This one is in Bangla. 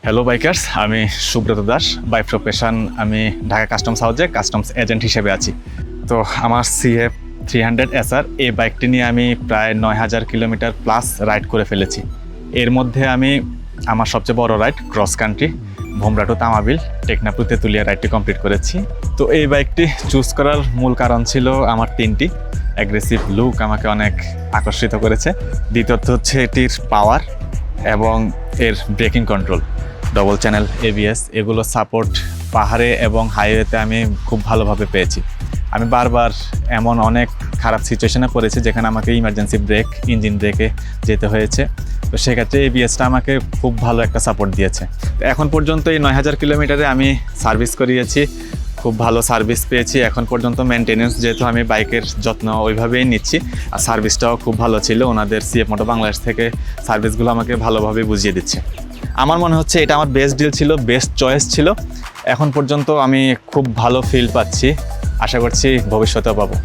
হ্যালো বাইকার্স, আমি সুব্রত দাস। বাই প্রফেশন আমি ঢাকা কাস্টমস হাউসে কাস্টমস এজেন্ট হিসেবে আছি। তো আমার CF 300 SR এই বাইকটি নিয়ে আমি প্রায় 9000 কিলোমিটার প্লাস রাইড করে ফেলেছি। এর মধ্যে আমি আমার সবচেয়ে বড় রাইড ক্রস কান্ট্রি ভোমরা টু তামাবিল টেকনাফ তেঁতুলিয়া রাইডটি কমপ্লিট করেছি। তো এই বাইকটি চুজ করার মূল কারণ ছিল আমার তিনটি। অ্যাগ্রেসিভ লুক আমাকে অনেক আকর্ষিত করেছে, দ্বিতীয়ত হচ্ছে এটির পাওয়ার এবং এর breaking control, double channel ABS, এগুলো সাপোর্ট পাহাড়ে এবং হাইওয়েতে আমি খুব ভালোভাবে পেয়েছি। আমি বারবার এমন অনেক খারাপ সিচুয়েশনে পড়েছি যেখানে আমাকে ইমার্জেন্সি ব্রেক, ইঞ্জিন ব্রেকে যেতে হয়েছে। তো সেক্ষেত্রে ABSটা আমাকে খুব ভালো একটা সাপোর্ট দিয়েছে। তো এখন পর্যন্ত এই 9000 কিলোমিটারে আমি সার্ভিস করিয়েছি, খুব ভালো সার্ভিস পেয়েছি। এখন পর্যন্ত মেনটেনেন্স, যেহেতু আমি বাইকের যত্ন ওইভাবেই নিচ্ছি, আর সার্ভিসটাও খুব ভালো ছিল। ওনাদের CF মোটো বাংলাদেশ থেকে সার্ভিসগুলো আমাকে ভালোভাবে বুঝিয়ে দিচ্ছে। আমার মনে হচ্ছে এটা আমার বেস্ট ডিল ছিল, বেস্ট চয়েস ছিল। এখন পর্যন্ত আমি খুব ভালো ফিল পাচ্ছি, আশা করছি ভবিষ্যতেও পাবো।